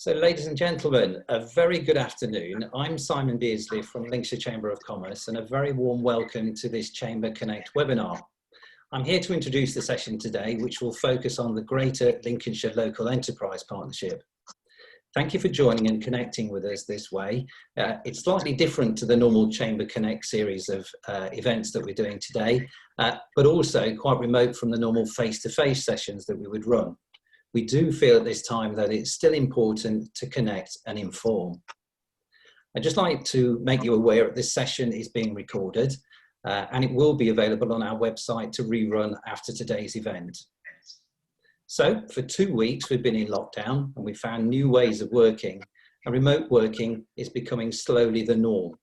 So, ladies and gentlemen, a very good afternoon. I'm Simon Beardsley from Lincolnshire Chamber of Commerce, and a very warm welcome to this ChamberConnect webinar. I'm here to introduce the session today, which will focus on the Greater Lincolnshire Local Enterprise Partnership. Thank you for joining and connecting with us this way. It's slightly different to the normal ChamberConnect series of events that we're doing today, but also quite remote from the normal face-to-face sessions that we would run. We do feel at this time that it's still important to connect and inform. I'd just like to make you aware that this session is being recorded and it will be available on our website to rerun after today's event. So for 2 weeks we've been in lockdown and we found new ways of working, and remote working is becoming slowly the norm.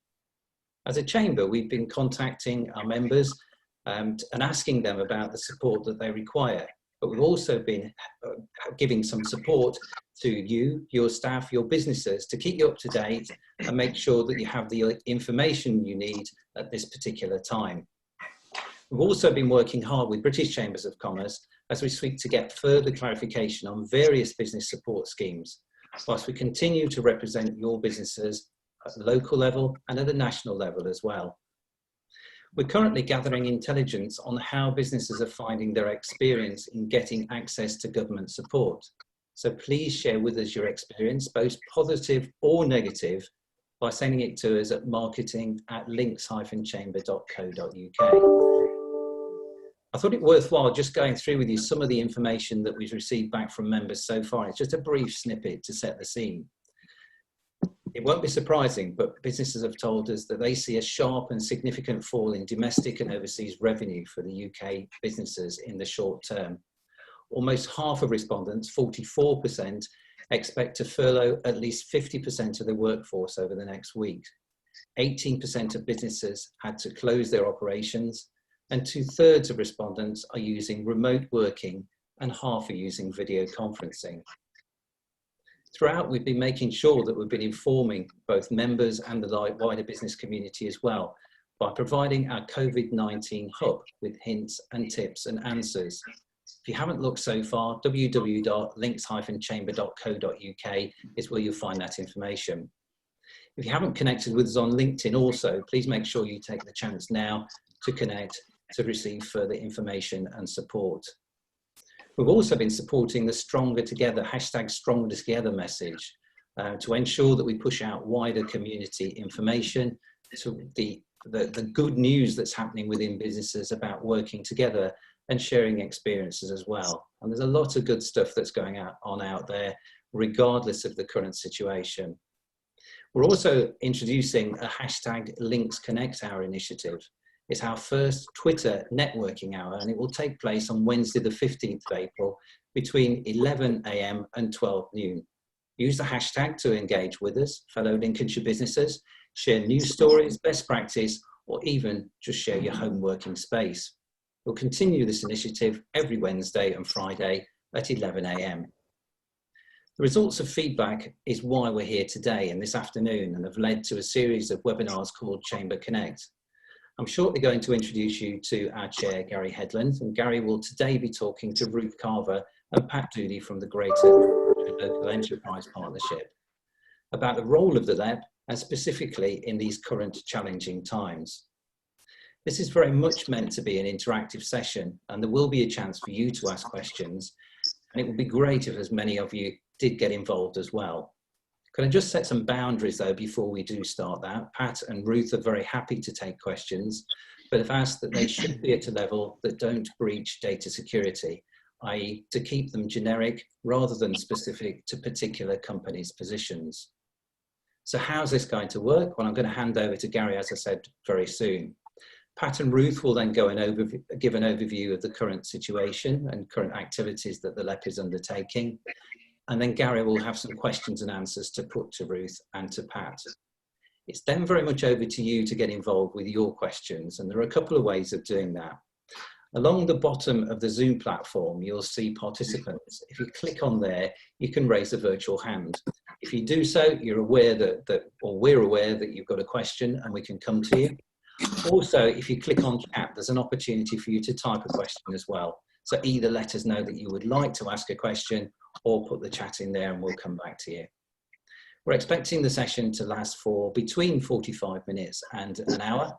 As a chamber, we've been contacting our members and asking them about the support that they require. But we've also been giving some support to you, your staff, your businesses, to keep you up to date and make sure that you have the information you need at this particular time. We've also been working hard with British Chambers of Commerce as we seek to get further clarification on various business support schemes, whilst we continue to represent your businesses at the local level and at the national level as well. We're currently gathering intelligence on how businesses are finding their experience in getting access to government support. So please share with us your experience, both positive or negative, by sending it to us at marketing@links-chamber.co.uk. I thought it worthwhile just going through with you some of the information that we've received back from members so far. It's just a brief snippet to set the scene. It won't be surprising, but businesses have told us that they see a sharp and significant fall in domestic and overseas revenue for the UK businesses in the short term. Almost half of respondents, 44%, expect to furlough at least 50% of their workforce over the next week. 18% of businesses had to close their operations, and 2/3 of respondents are using remote working and half are using video conferencing. Throughout, we've been making sure that we've been informing both members and the wider business community as well by providing our COVID-19 hub with hints and tips and answers. If you haven't looked so far, www.links-chamber.co.uk is where you'll find that information. If you haven't connected with us on LinkedIn also, please make sure you take the chance now to connect to receive further information and support. We've also been supporting the Stronger Together, #Stronger message to ensure that we push out wider community information to the good news that's happening within businesses about working together and sharing experiences as well. And there's a lot of good stuff that's going on out there, regardless of the current situation. We're also introducing a #LinksConnect Hour initiative. It's our first Twitter networking hour, and it will take place on Wednesday, the 15th of April, between 11 AM and 12 noon. Use the hashtag to engage with us, fellow Lincolnshire businesses, share news stories, best practice, or even just share your home working space. We'll continue this initiative every Wednesday and Friday at 11 AM. The results of feedback is why we're here today and this afternoon, and have led to a series of webinars called ChamberConnect. I'm shortly going to introduce you to our chair, Gary Headland, and Gary will today be talking to Ruth Carver and Pat Doody from the Greater Local Enterprise Partnership about the role of the LEP, and specifically in these current challenging times. This is very much meant to be an interactive session, and there will be a chance for you to ask questions, and it would be great if as many of you did get involved as well. Can I just set some boundaries though before we do start that? Pat and Ruth are very happy to take questions, but have asked that they should be at a level that don't breach data security, i.e. to keep them generic rather than specific to particular companies' positions. So how's this going to work? Well, I'm going to hand over to Gary, as I said, very soon. Pat and Ruth will then give an overview of the current situation and current activities that the LEP is undertaking. And then Gary will have some questions and answers to put to Ruth and to Pat. It's then very much over to you to get involved with your questions, and there are a couple of ways of doing that. Along the bottom of the Zoom platform, you'll see participants. If you click on there, you can raise a virtual hand. If you do so, you're aware we're aware that you've got a question and we can come to you. Also, if you click on chat, there's an opportunity for you to type a question as well. So either let us know that you would like to ask a question or put the chat in there and we'll come back to you. We're expecting the session to last for between 45 minutes and an hour.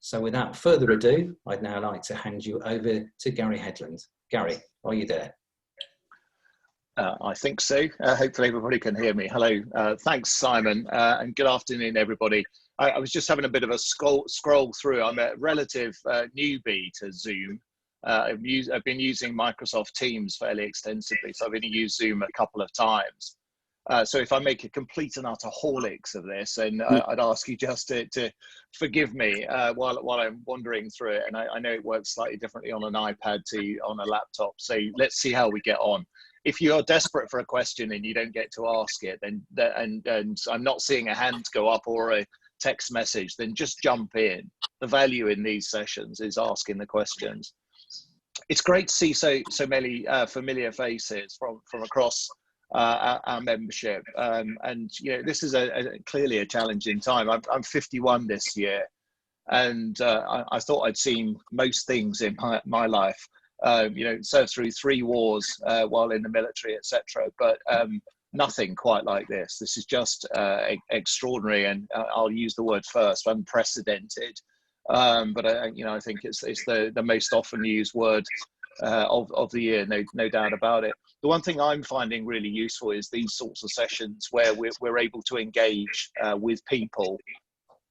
So without further ado, I'd now like to hand you over to Gary Headland. Gary, are you there? I think so. Hopefully everybody can hear me. Hello. Thanks, Simon, and good afternoon, everybody. I was just having a bit of a scroll through. I'm a relative newbie to Zoom. I've been using Microsoft Teams fairly extensively, so I've only used Zoom a couple of times. So if I make a complete and utter horlicks of this, and I'd ask you just to forgive me while I'm wandering through it. And I know it works slightly differently on an iPad to on a laptop. So let's see how we get on. If you are desperate for a question and you don't get to ask it, then and I'm not seeing a hand go up or a text message, then just jump in. The value in these sessions is asking the questions. It's great to see so many familiar faces from across our membership, and you know, this is clearly a challenging time. I'm 51 this year, and I thought I'd seen most things in my life. You know, served through 3 wars while in the military, etc. But nothing quite like this. This is just extraordinary, and I'll use the word first, unprecedented. But you know, I think it's the most often used word of the year, no doubt about it. The one thing I'm finding really useful is these sorts of sessions where we're able to engage with people.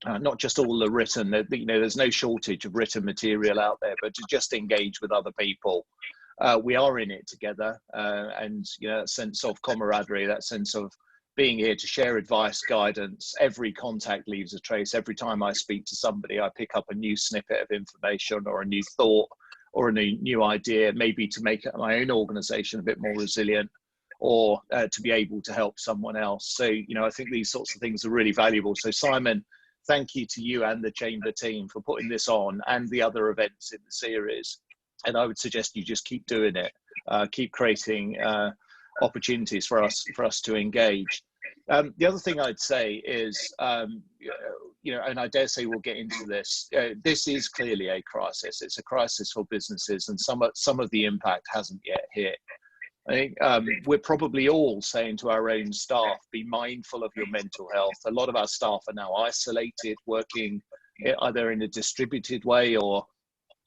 Not just all the written, you know, there's no shortage of written material out there, but to just engage with other people. We are in it together, and you know, that sense of camaraderie, that sense of being here to share advice, guidance. Every contact leaves a trace. Every time I speak to somebody, I pick up a new snippet of information or a new thought or a new idea, maybe to make my own organization a bit more resilient, or to be able to help someone else. So, you know, I think these sorts of things are really valuable. So Simon, thank you to you and the Chamber team for putting this on and the other events in the series. And I would suggest you just keep doing it, keep creating opportunities for us to engage. The other thing I'd say is, you know, and I dare say we'll get into this, this is clearly a crisis. It's a crisis for businesses, and some of the impact hasn't yet hit. I think we're probably all saying to our own staff, be mindful of your mental health. A lot of our staff are now isolated, working either in a distributed way or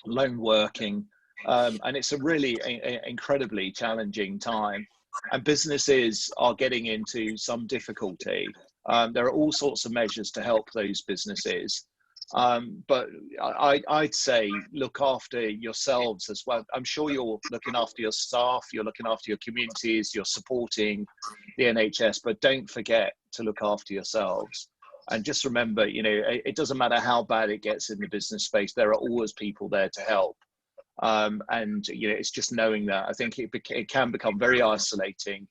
lone working. And it's a really incredibly challenging time. And businesses are getting into some difficulty. There are all sorts of measures to help those businesses. But I'd say look after yourselves as well. I'm sure you're looking after your staff, you're looking after your communities, you're supporting the NHS, but don't forget to look after yourselves. And just remember, you know, it doesn't matter how bad it gets in the business space, there are always people there to help. And, you know, it's just knowing that. I think it can become very isolating,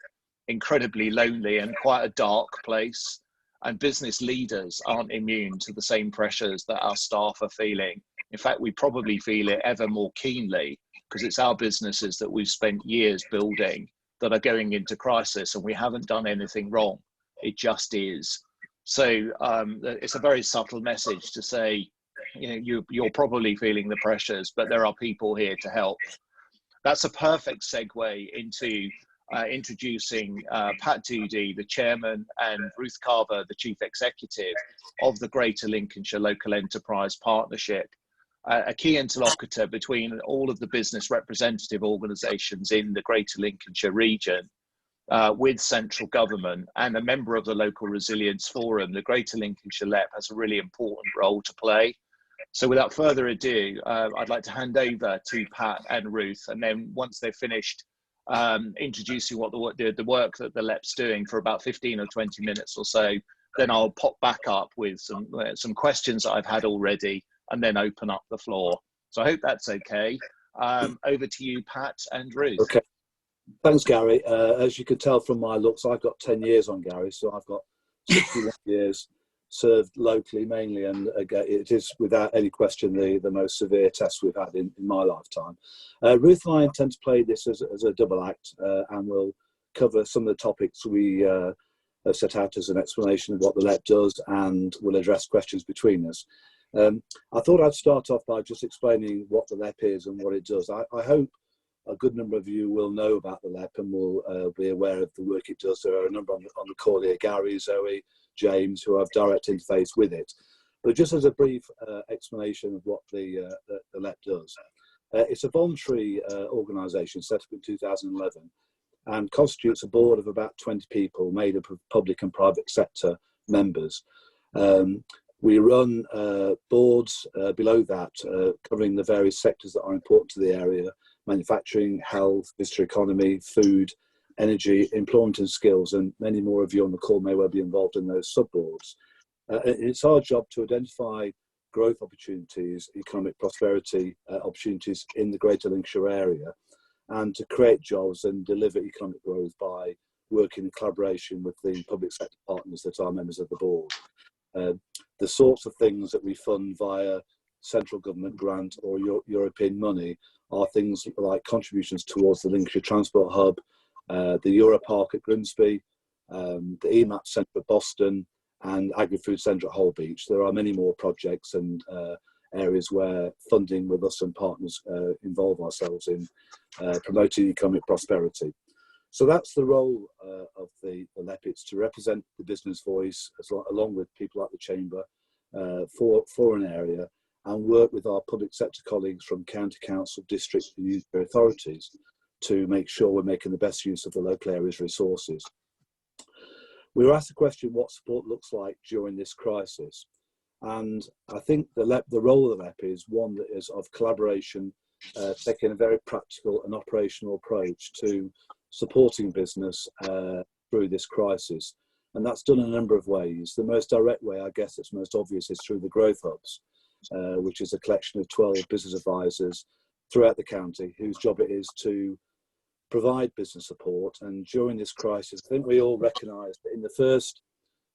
incredibly lonely, and quite a dark place. And business leaders aren't immune to the same pressures that our staff are feeling. In fact, we probably feel it ever more keenly because it's our businesses that we've spent years building that are going into crisis, and we haven't done anything wrong. It just is. So it's a very subtle message to say, you know, you're probably feeling the pressures, but there are people here to help. That's a perfect segue into introducing Pat Doody, the chairman, and Ruth Carver, the chief executive of the Greater Lincolnshire Local Enterprise Partnership, a key interlocutor between all of the business representative organisations in the Greater Lincolnshire region with central government, and a member of the Local Resilience Forum. The Greater Lincolnshire LEP has a really important role to play. So without further ado, I'd like to hand over to Pat and Ruth, and then once they've finished introducing what the work that the LEP's doing for about 15 or 20 minutes or so, then I'll pop back up with some questions that I've had already, and then open up the floor. So I hope that's okay. Over to you, Pat and Ruth. Okay. Thanks, Gary. As you can tell from my looks, I've got 10 years on Gary, so I've got 61 years served locally mainly, and again, it is without any question the most severe test we've had in my lifetime. Ruth and I intend to play this as a double act, and we'll cover some of the topics we have set out as an explanation of what the LEP does, and we'll address questions between us. I thought I'd start off by just explaining what the LEP is and what it does. I hope a good number of you will know about the LEP and will be aware of the work it does. There are a number on the call here: Gary, Zoe, James, who have direct interface with it. But just as a brief explanation of what the LEP does, it's a voluntary organisation set up in 2011 and constitutes a board of about 20 people made up of public and private sector members. We run boards below that, covering the various sectors that are important to the area: manufacturing, health, visitor economy, food, energy, employment and skills, and many more of you on the call may well be involved in those sub-boards. It's our job to identify growth opportunities, economic prosperity opportunities in the Greater Lincolnshire area, and to create jobs and deliver economic growth by working in collaboration with the public sector partners that are members of the board. The sorts of things that we fund via central government grant or European money are things like contributions towards the Lincolnshire Transport Hub, the Europark at Grimsby, the EMAP Centre at Boston, and Agri-Food Centre at Holbeach. There are many more projects and areas where funding with us and partners involve ourselves in promoting economic prosperity. So that's the role of the LEP. It's to represent the business voice along with people like the Chamber for an area, and work with our public sector colleagues from county council, district and unitary authorities to make sure we're making the best use of the local area's resources. We were asked the question what support looks like during this crisis, and I think the role of the LEP is one that is of collaboration, taking a very practical and operational approach to supporting business through this crisis, and that's done in a number of ways. The most direct way, I guess that's most obvious, is through the Growth Hubs, which is a collection of 12 business advisors throughout the county whose job it is to provide business support. And during this crisis, I think we all recognise that in the first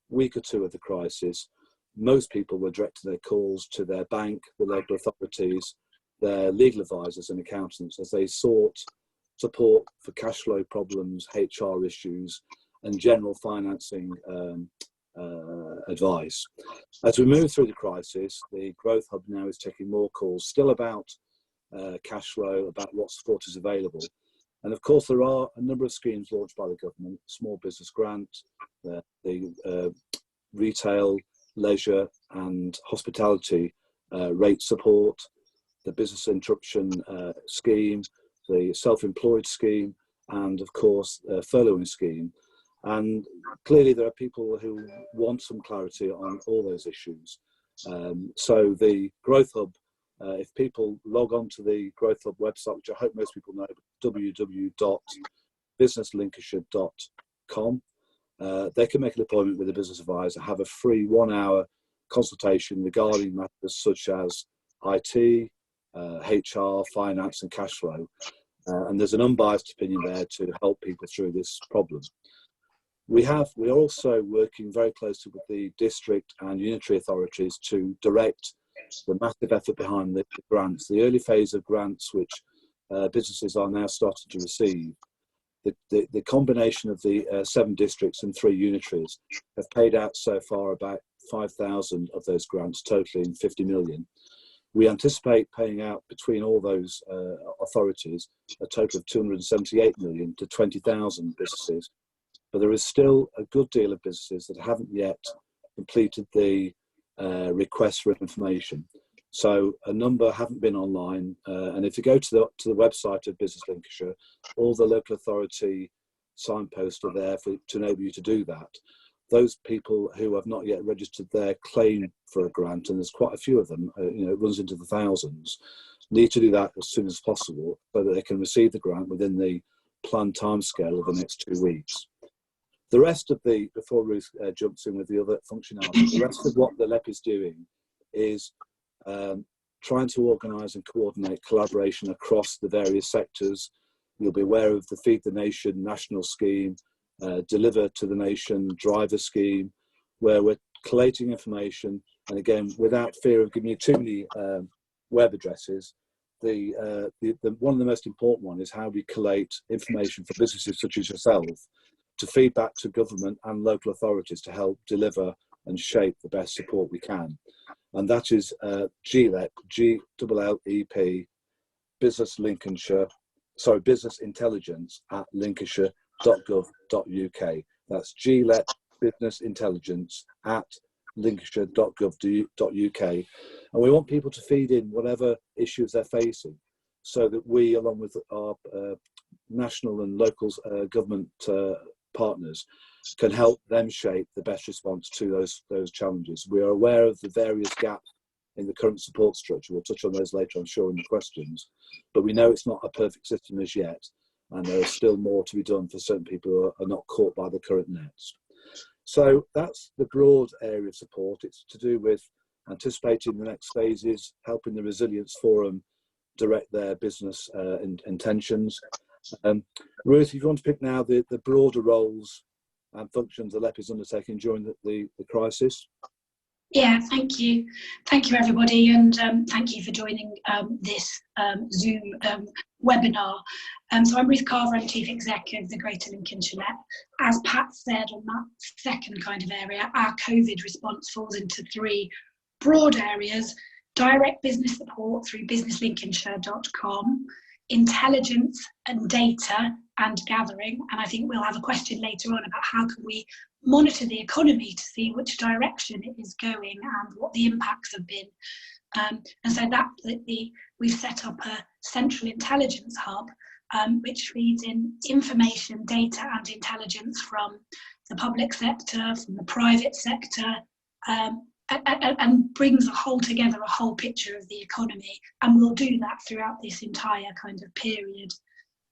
week or two of the crisis, most people were directing their calls to their bank, the local authorities, their legal advisors and accountants as they sought support for cash flow problems, HR issues and general financing advice. As we move through the crisis, the Growth Hub now is taking more calls, still about cash flow, about what support is available. And of course, there are a number of schemes launched by the government: small business grant, the retail, leisure and hospitality rate support, the business interruption scheme, the self-employed scheme, and of course, furloughing scheme. And clearly there are people who want some clarity on all those issues. So the Growth Hub, if people log on to the Growth Hub website, which I hope most people know, www.businesslincolnshire.com, they can make an appointment with a business advisor, have a free 1-hour consultation regarding matters such as IT, HR, finance and cash flow. And there's an unbiased opinion there to help people through this problem. We are also working very closely with the district and unitary authorities to direct the massive effort behind the grants, the early phase of grants which businesses are now starting to receive. The combination of the 7 districts and 3 unitaries have paid out so far about 5,000 of those grants, totaling 50 million. We anticipate paying out between all those authorities a total of 278 million to 20,000 businesses. But there is still a good deal of businesses that haven't yet completed the request for information. So a number haven't been online. And if you go to the website of Business Lincolnshire, all the local authority signposts are there to enable you to do that. Those people who have not yet registered their claim for a grant, and there's quite a few of them, it runs into the thousands, need to do that as soon as possible so that they can receive the grant within the planned timescale of the next 2 weeks. The rest of before Ruth jumps in with the other functionality, the rest of what the LEP is doing is trying to organise and coordinate collaboration across the various sectors. You'll be aware of the Feed the Nation national scheme, Deliver to the Nation driver scheme, where we're collating information, and again, without fear of giving you too many web addresses, one of the most important one is how we collate information for businesses such as yourself to feed back to government and local authorities to help deliver and shape the best support we can. And that is GLEP, GLLEP, Business Lincolnshire business intelligence at lincolnshire.gov.uk. That's GLEP business intelligence at lincolnshire.gov.uk. And we want people to feed in whatever issues they're facing, so that we, along with our national and local government partners, can help them shape the best response to those challenges. We are aware of the various gaps in the current support structure. We'll touch on those later, I'm sure, in the questions. But we know it's not a perfect system as yet, and there is still more to be done for certain people who are not caught by the current nets. So that's the broad area of support. It's to do with anticipating the next phases, helping the Resilience Forum direct their business intentions. Ruth, if you want to pick now the broader roles and functions the LEP is undertaking during the crisis. Yeah, thank you. Thank you, everybody, and thank you for joining this Zoom webinar. So I'm Ruth Carver, I'm Chief Exec of the Greater Lincolnshire LEP. As Pat said on that second kind of area, our COVID response falls into three broad areas: direct business support through businesslincolnshire.com, intelligence and data and gathering, and I think we'll have a question later on about how can we monitor the economy to see which direction it is going and what the impacts have been. And so we've set up a central intelligence hub which feeds in information, data and intelligence from the public sector, from the private sector, and brings a whole picture of the economy, and we'll do that throughout this entire kind of period.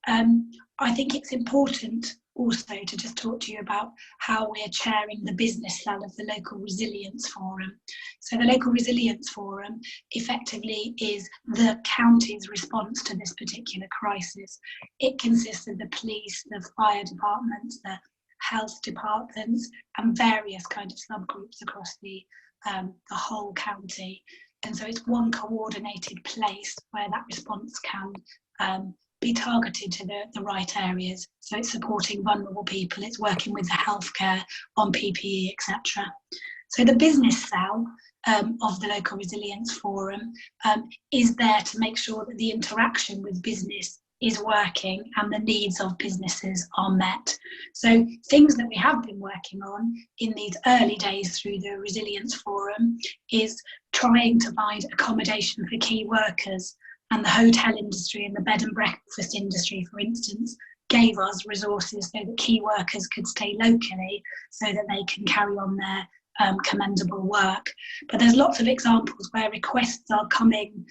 I think it's important also to just talk to you about how we're chairing the business cell of the Local Resilience Forum. So the Local Resilience Forum effectively is the county's response to this particular crisis. It consists of the police, the fire departments, the health departments, and various kind of subgroups across the whole county. And so it's one coordinated place where that response can be targeted to the right areas. So it's supporting vulnerable people, it's working with the healthcare on PPE, etc. So the business cell of the Local Resilience Forum is there to make sure that the interaction with business is working and the needs of businesses are met. So things that we have been working on in these early days through the Resilience Forum is trying to find accommodation for key workers, and the hotel industry and the bed and breakfast industry, for instance, gave us resources so that key workers could stay locally so that they can carry on their commendable work. But there's lots of examples where requests are coming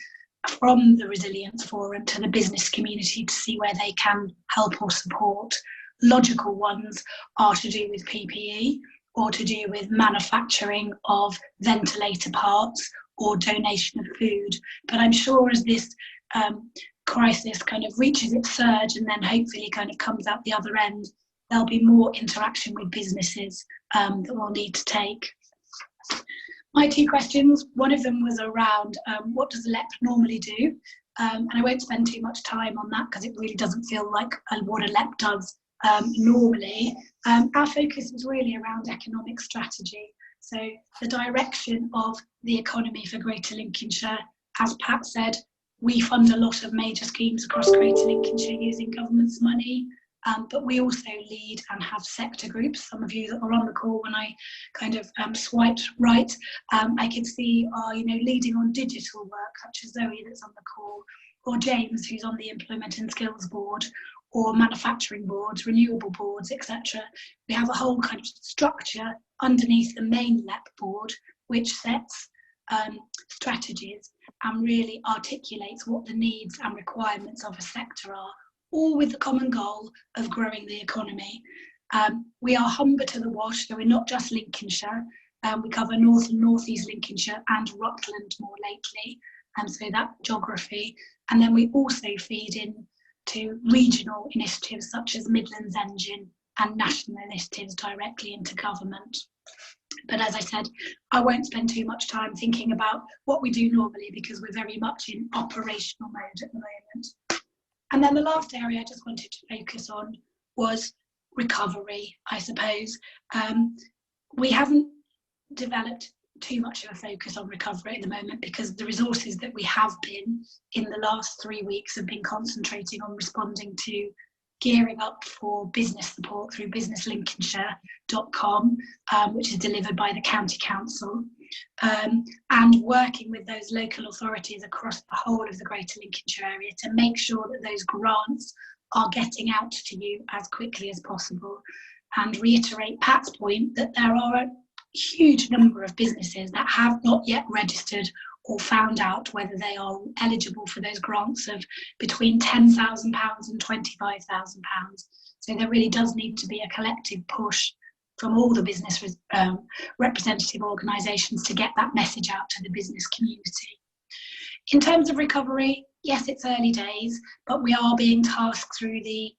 from the Resilience Forum to the business community to see where they can help or support. Logical ones are to do with PPE or to do with manufacturing of ventilator parts or donation of food. But I'm sure as this crisis kind of reaches its surge and then hopefully kind of comes out the other end, there'll be more interaction with businesses that we'll need to take. My two questions, one of them was around what does the LEP normally do? And I won't spend too much time on that because it really doesn't feel like what a LEP does normally. Our focus is really around economic strategy. So the direction of the economy for Greater Lincolnshire, as Pat said, we fund a lot of major schemes across Greater Lincolnshire using government's money, but we also lead and have sector groups. Some of you that are on the call, when I kind of swiped right, I could see are leading on digital work, such as Zoe that's on the call, or James who's on the Employment and Skills Board, or manufacturing boards, renewable boards, etc. We have a whole kind of structure underneath the main LEP board, which sets strategies and really articulates what the needs and requirements of a sector are, all with the common goal of growing the economy. We are Humber to the Wash, so we're not just Lincolnshire. We cover North and North East Lincolnshire and Rutland more lately, and so that geography. And then we also feed in to regional initiatives such as Midlands Engine and national initiatives directly into government. But as I said, I won't spend too much time thinking about what we do normally because we're very much in operational mode at the moment. And then the last area I just wanted to focus on was recovery, I suppose. We haven't developed too much of a focus on recovery at the moment, because the resources that we have been in the last 3 weeks have been concentrating on responding to gearing up for business support through businesslincolnshire.com, which is delivered by the County Council, and working with those local authorities across the whole of the Greater Lincolnshire area to make sure that those grants are getting out to you as quickly as possible. And reiterate Pat's point that there are a huge number of businesses that have not yet registered or found out whether they are eligible for those grants of between £10,000 and £25,000. So there really does need to be a collective push from all the business representative organisations to get that message out to the business community. In terms of recovery, yes, it's early days, but we are being tasked through the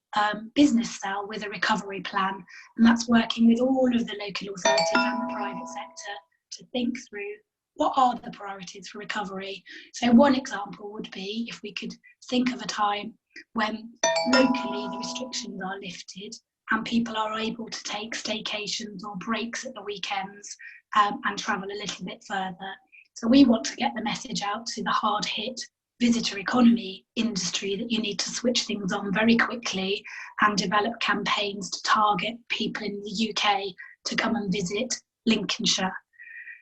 business cell with a recovery plan, and that's working with all of the local authorities and the private sector to think through what are the priorities for recovery. So one example would be if we could think of a time when locally the restrictions are lifted and people are able to take staycations or breaks at the weekends and travel a little bit further. So we want to get the message out to the hard hit visitor economy industry that you need to switch things on very quickly and develop campaigns to target people in the UK to come and visit Lincolnshire.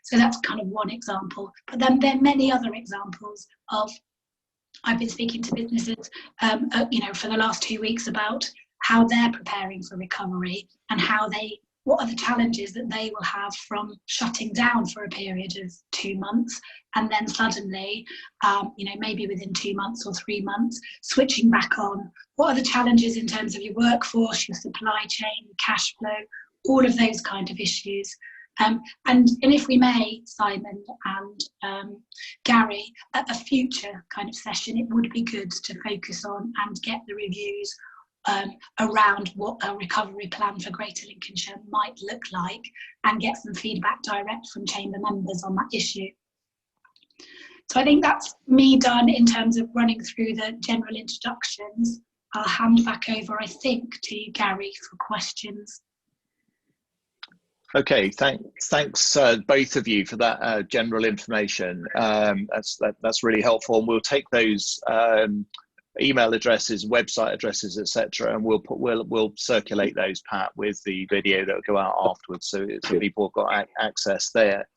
So that's kind of one example. But then there are many other examples of, I've been speaking to businesses, for the last 2 weeks about how they're preparing for recovery and what are the challenges that they will have from shutting down for a period of 2 months and then suddenly, maybe within 2 months or 3 months, switching back on. What are the challenges in terms of your workforce, your supply chain, cash flow, all of those kind of issues. And if we may, Simon and Gary, at a future kind of session, it would be good to focus on and get the reviews around what a recovery plan for Greater Lincolnshire might look like and get some feedback direct from chamber members on that issue. So I think that's me done in terms of running through the general introductions. I'll hand back over, I think, to Gary for questions. Okay, thanks both of you for that general information. That's really helpful, and we'll take those email addresses, website addresses, etc., and we'll circulate those, Pat, with the video that will go out afterwards, so people have got access there.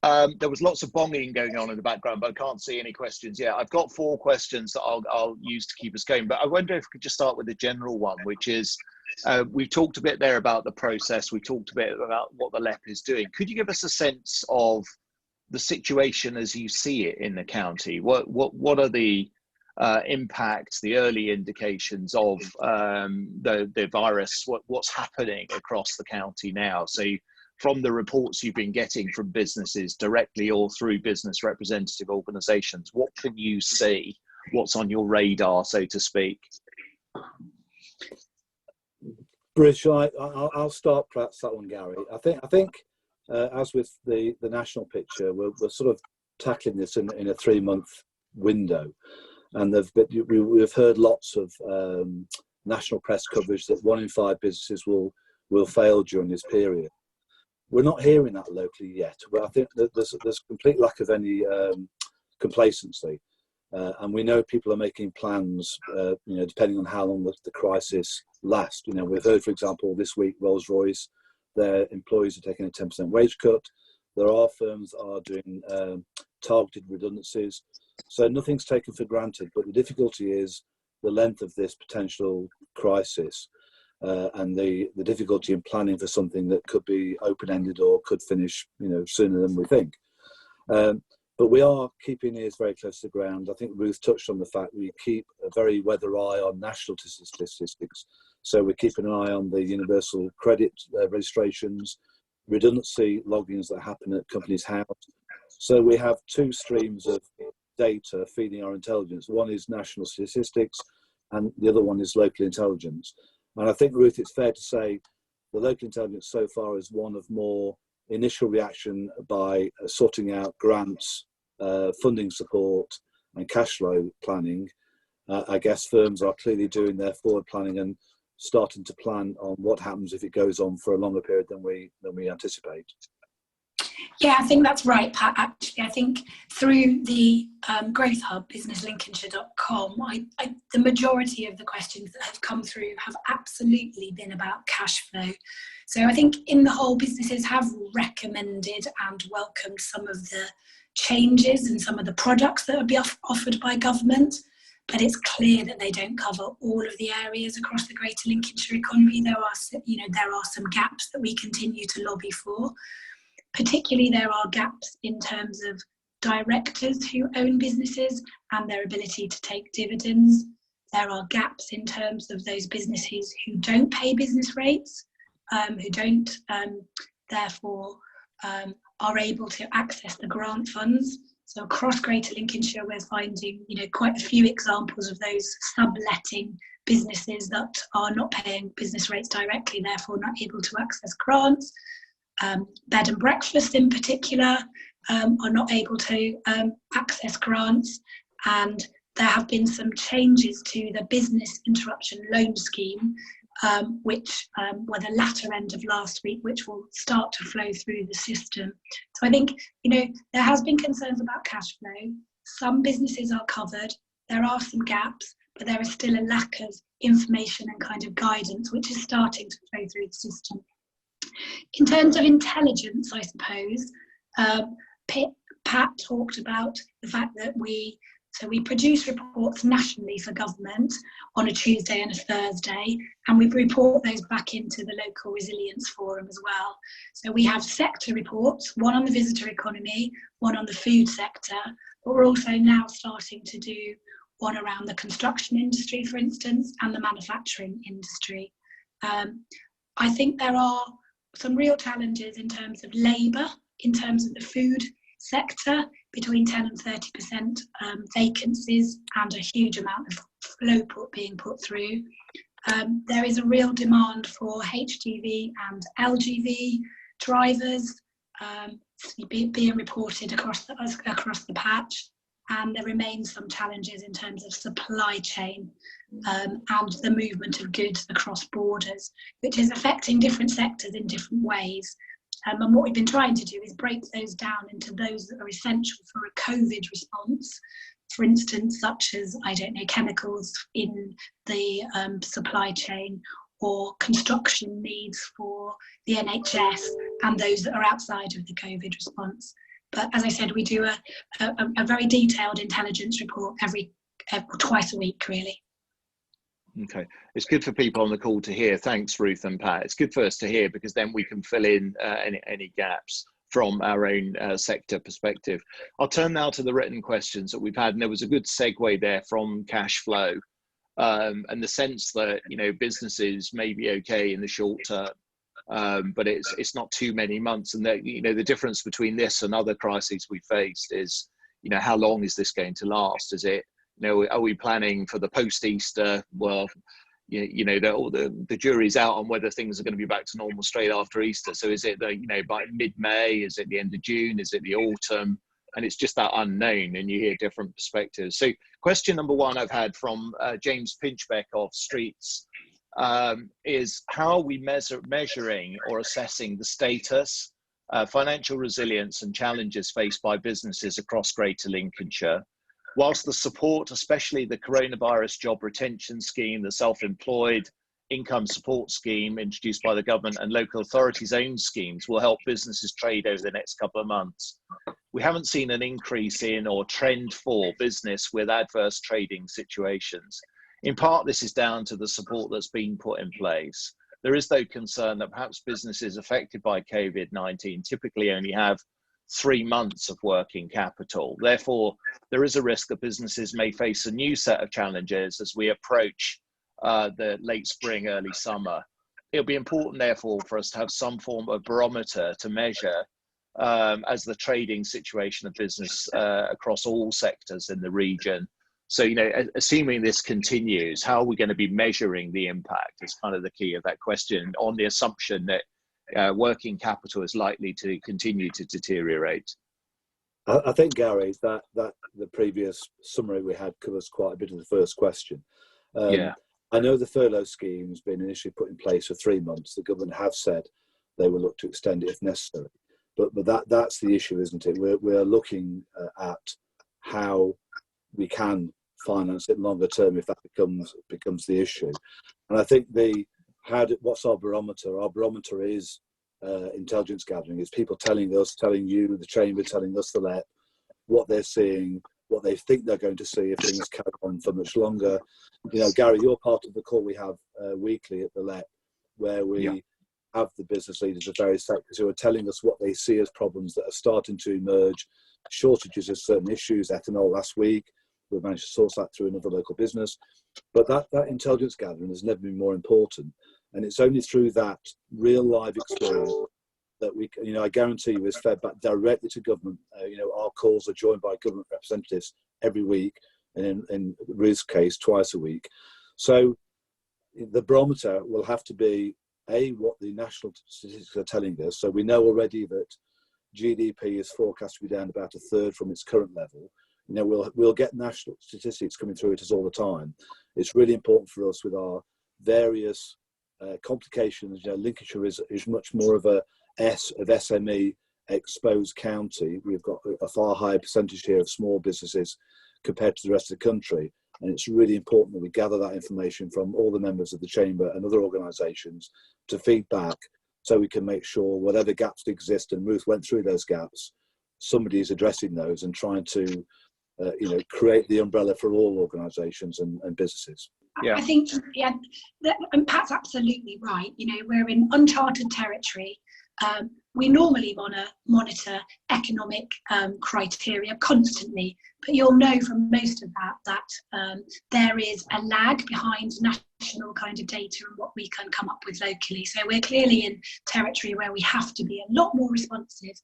There was lots of bonging going on in the background, but I can't see any questions yet. I've got 4 questions that I'll use to keep us going, but I wonder if we could just start with the general one, which is, we've talked a bit there about the process, we talked a bit about what the LEP is doing. Could you give us a sense of the situation as you see it in the county? What are the impacts, the early indications of the virus, what's happening across the county now? So from the reports you've been getting from businesses directly or through business representative organisations, what can you see? What's on your radar, so to speak? Bruce, I'll start perhaps that one, Gary. I think as with the national picture, we're sort of tackling this in a 3-month window, and we've heard lots of national press coverage that 1 in 5 businesses will fail during this period. We're not hearing that locally yet, but I think that there's a complete lack of any complacency, and we know people are making plans, depending on how long the crisis lasts. We've heard, for example, this week Rolls-Royce, their employees are taking a 10% wage cut. There are firms that are doing targeted redundancies, so nothing's taken for granted. But the difficulty is the length of this potential crisis. And the difficulty in planning for something that could be open-ended or could finish, sooner than we think. But we are keeping ears very close to the ground. I think Ruth touched on the fact we keep a very weather eye on national statistics. So we're keeping an eye on the universal credit registrations, redundancy logins that happen at companies' house. So we have 2 streams of data feeding our intelligence. One is national statistics, and the other one is local intelligence. And I think, Ruth, it's fair to say the local intelligence so far is one of more initial reaction by sorting out grants, funding support and cash flow planning. I guess firms are clearly doing their forward planning and starting to plan on what happens if it goes on for a longer period than we anticipate. Yeah, I think that's right, Pat. Actually, I think through the Growth Hub, businesslincolnshire.com, the majority of the questions that have come through have absolutely been about cash flow. So I think in the whole, businesses have recommended and welcomed some of the changes and some of the products that would be offered by government, but it's clear that they don't cover all of the areas across the Greater Lincolnshire economy. There are some gaps that we continue to lobby for. Particularly, there are gaps in terms of directors who own businesses and their ability to take dividends. There are gaps in terms of those businesses who don't pay business rates, who don't, therefore, are able to access the grant funds. So across Greater Lincolnshire, we're finding, quite a few examples of those subletting businesses that are not paying business rates directly, therefore not able to access grants. Bed and breakfast in particular are not able to access grants, and there have been some changes to the business interruption loan scheme, which were the latter end of last week, which will start to flow through the system. So I think, there has been concerns about cash flow. Some businesses are covered. There are some gaps, but there is still a lack of information and kind of guidance, which is starting to flow through the system. In terms of intelligence, I suppose, Pat talked about the fact that we produce reports nationally for government on a Tuesday and a Thursday, and we report those back into the local resilience forum as well. So we have sector reports, one on the visitor economy, one on the food sector, but we're also now starting to do one around the construction industry, for instance, and the manufacturing industry. I think there are some real challenges in terms of labour, in terms of the food sector, between 10 and 30% vacancies and a huge amount of flow being put through. There is a real demand for HGV and LGV drivers being reported across the patch, and there remains some challenges in terms of supply chain and the movement of goods across borders, which is affecting different sectors in different ways. And what we've been trying to do is break those down into those that are essential for a COVID response, for instance, such as, chemicals in the supply chain, or construction needs for the NHS, and those that are outside of the COVID response. But as I said, we do a very detailed intelligence report twice a week, really. Okay, it's good for people on the call to hear. Thanks, Ruth and Pat. It's good for us to hear, because then we can fill in any gaps from our own sector perspective. I'll turn now to the written questions that we've had, and there was a good segue there from cash flow and the sense that businesses may be okay in the short term, but it's not too many months, and that the difference between this and other crises we faced is how long is this going to last? Is it are we planning for the post-Easter? Well, the jury's out on whether things are going to be back to normal straight after Easter. So is it by mid-May? Is it the end of June? Is it the autumn? And it's just that unknown, and you hear different perspectives. So question number one I've had from James Pinchbeck of Streets is, how are we measuring or assessing the status, financial resilience and challenges faced by businesses across Greater Lincolnshire, whilst the support, especially the coronavirus job retention scheme, the self-employed income support scheme introduced by the government, and local authorities' own schemes will help businesses trade over the next couple of months? We haven't seen an increase in or trend for business with adverse trading situations. In part, this is down to the support that's been put in place. There is, though, concern that perhaps businesses affected by COVID-19 typically only have 3 months of working capital. Therefore, there is a risk that businesses may face a new set of challenges as we approach the late spring, early summer. It'll be important, therefore, for us to have some form of barometer to measure as the trading situation of business across all sectors in the region. So, assuming this continues, how are we going to be measuring the impact is kind of the key of that question, on the assumption that working capital is likely to continue to deteriorate. I think, Gary, that the previous summary we had covers quite a bit of the first question. I know the furlough scheme has been initially put in place for 3 months. The government have said they will look to extend it if necessary. But that's the issue, isn't it? We're looking at how we can finance it longer term if that becomes the issue. And I think what's our barometer? Our barometer is intelligence gathering. It's people telling you, the Chamber, telling us, the LEP, what they're seeing, what they think they're going to see if things carry on for much longer. You know, Gary, you're part of the call we have weekly at the LEP, where we have the business leaders of various sectors who are telling us what they see as problems that are starting to emerge, shortages of certain issues. Ethanol last week, we've managed to source that through another local business. But that intelligence gathering has never been more important. And it's only through that real live experience that we, you know, I guarantee you, is fed back directly to government. You know, our calls are joined by government representatives every week, and in Ruth's case, twice a week. So the barometer will have to be, what the national statistics are telling us. So we know already that GDP is forecast to be down about a third from its current level. You know, we'll get national statistics coming through at us all the time. It's really important for us with our various complications. You know, Lincolnshire is much more of a SME exposed county. We've got a far higher percentage here of small businesses compared to the rest of the country. And it's really important that we gather that information from all the members of the Chamber and other organisations to feed back, so we can make sure whatever gaps exist, and Ruth went through those gaps, somebody is addressing those and trying to you know, create the umbrella for all organisations and businesses. Yeah. I think, and Pat's absolutely right. You know, we're in uncharted territory. We normally want to monitor economic criteria constantly, but you'll know from most of that there is a lag behind national kind of data and what we can come up with locally. So we're clearly in territory where we have to be a lot more responsive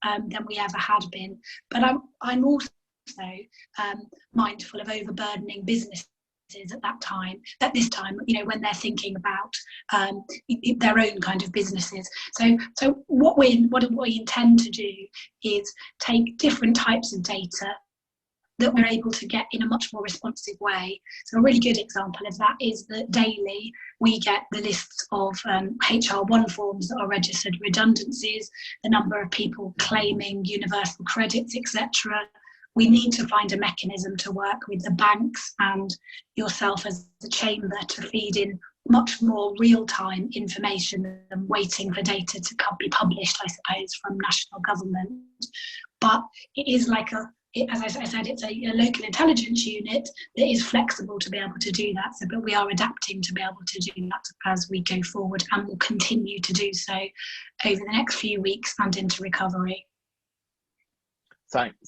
than we ever had been. But I'm also mindful of overburdening businesses at this time, you know, when they're thinking about their own kind of businesses. So what we intend to do is take different types of data that we're able to get in a much more responsive way. So a really good example of that is that daily we get the lists of HR1 forms that are registered redundancies, the number of people claiming universal credits, etc. We need to find a mechanism to work with the banks and yourself as the Chamber to feed in much more real-time information than waiting for data to be published, I suppose, from national government. But it is like as I said, it's a local intelligence unit that is flexible to be able to do that. But we are adapting to be able to do that as we go forward, and will continue to do so over the next few weeks and into recovery.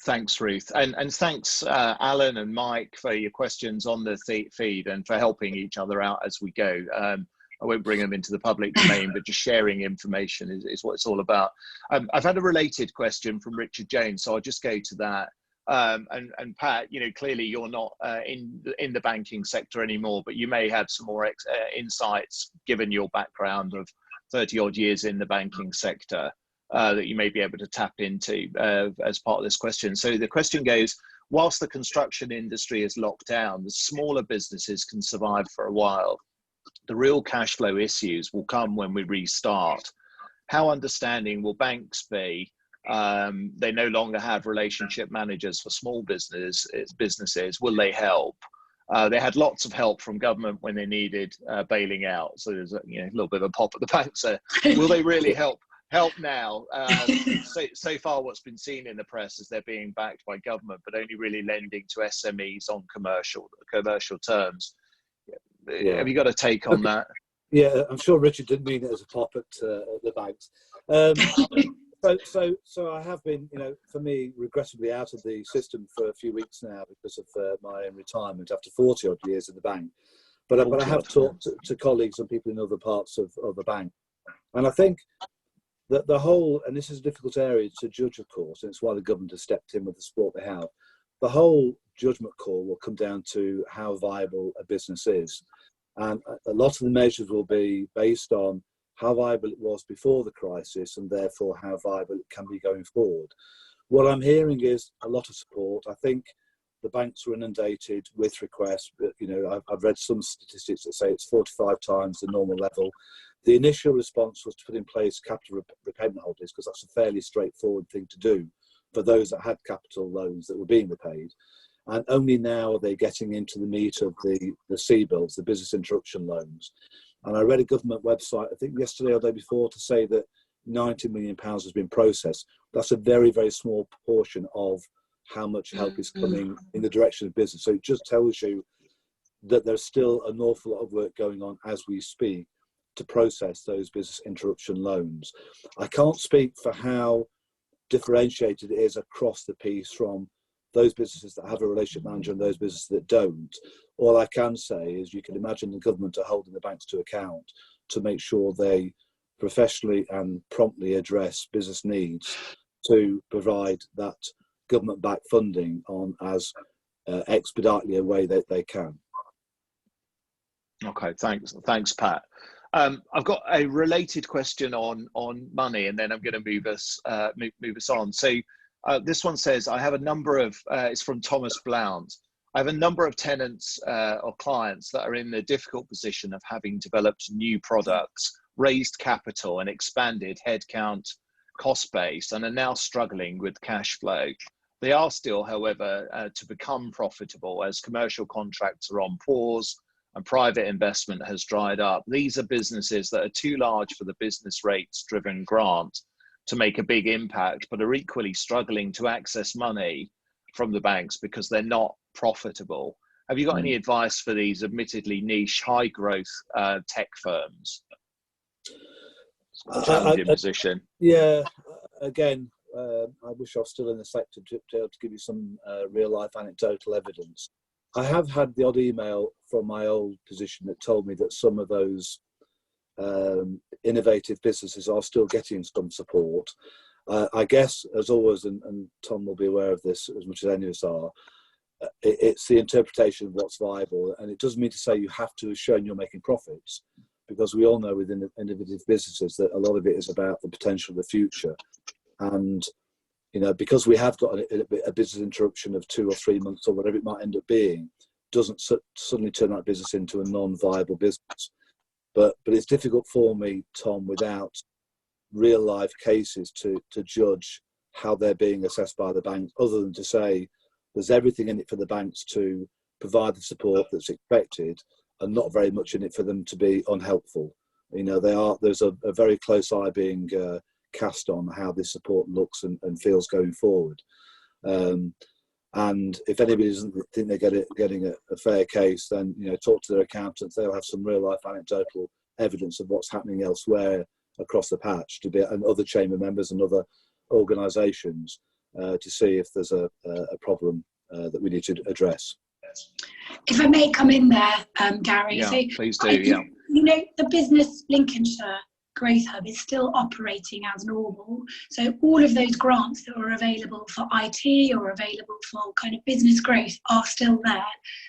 Thanks, Ruth, and thanks, Alan and Mike, for your questions on the feed and for helping each other out as we go. I won't bring them into the public domain, but just sharing information is what it's all about. I've had a related question from Richard James, so I'll just go to that. And Pat, you know, clearly you're not in the banking sector anymore, but you may have some more insights given your background of 30 odd years in the banking sector. That you may be able to tap into as part of this question. So the question goes, whilst the construction industry is locked down, the smaller businesses can survive for a while. The real cash flow issues will come when we restart. How understanding will banks be? They no longer have relationship managers for small businesses. Will they help? They had lots of help from government when they needed bailing out. So there's a little bit of a pop at the banks there. Will they really help now? So far what's been seen in the press is they're being backed by government, but only really lending to SMEs on commercial terms. Yeah. Have you got a take on that? Yeah, I'm sure Richard didn't mean it as a pop at the banks. So I have been, for me, regrettably out of the system for a few weeks now because of my own retirement after 40 odd years in the bank. But I have talked to colleagues and people in other parts of the bank. And I think that the whole, and this is a difficult area to judge, of course, and it's why the government has stepped in with the support they have, the whole judgment call will come down to how viable a business is. And a lot of the measures will be based on how viable it was before the crisis and therefore how viable it can be going forward. What I'm hearing is a lot of support. I think the banks were inundated with requests, but I've read some statistics that say it's 45 times the normal level. The initial response was to put in place capital repayment holidays, because that's a fairly straightforward thing to do for those that had capital loans that were being repaid. And only now are they getting into the meat of the C-bills, the business interruption loans. And I read a government website, I think yesterday or the day before, to say that £90 million has been processed. That's a very, very small proportion of how much help is coming in the direction of business. So it just tells you that there's still an awful lot of work going on as we speak to process those business interruption loans. I can't speak for how differentiated it is across the piece from those businesses that have a relationship manager and those businesses that don't. All I can say is you can imagine the government are holding the banks to account to make sure they professionally and promptly address business needs to provide that government-backed funding on as expeditiously a way that they can. Okay, thanks, Pat. I've got a related question on money, and then I'm going to move us on. So this one says, I have a number of, it's from Thomas Blount. I have a number of tenants or clients that are in the difficult position of having developed new products, raised capital and expanded headcount cost base, and are now struggling with cash flow. They are still, however, to become profitable as commercial contracts are on pause and private investment has dried up. These are businesses that are too large for the business rates driven grant to make a big impact, but are equally struggling to access money from the banks because they're not profitable. Have you got any advice for these admittedly niche, high growth tech firms? Challenging position. Yeah, again, I wish I was still in the sector to be able to give you some real life anecdotal evidence. I have had the odd email from my old position that told me that some of those innovative businesses are still getting some support. I guess, as always, and Tom will be aware of this as much as any of us are, it's the interpretation of what's viable. And it doesn't mean to say you have to have shown you're making profits, because we all know within innovative businesses that a lot of it is about the potential of the future. And, you know, because we have got a business interruption of 2 or 3 months or whatever it might end up being, doesn't suddenly turn that business into a non-viable business. But it's difficult for me, Tom, without real life cases to judge how they're being assessed by the banks, other than to say there's everything in it for the banks to provide the support that's expected and not very much in it for them to be unhelpful. You know, there's a very close eye being cast on how this support looks and feels going forward. And if anybody doesn't think they're getting a fair case, then, you know, talk to their accountants. They'll have some real life anecdotal evidence of what's happening elsewhere across the patch, and other chamber members and other organisations to see if there's a problem that we need to address. If I may come in there, Gary. Yeah, so please do. Yeah. You know, the Business Lincolnshire Growth Hub is still operating as normal. So all of those grants that were available for IT or available for kind of business growth are still there.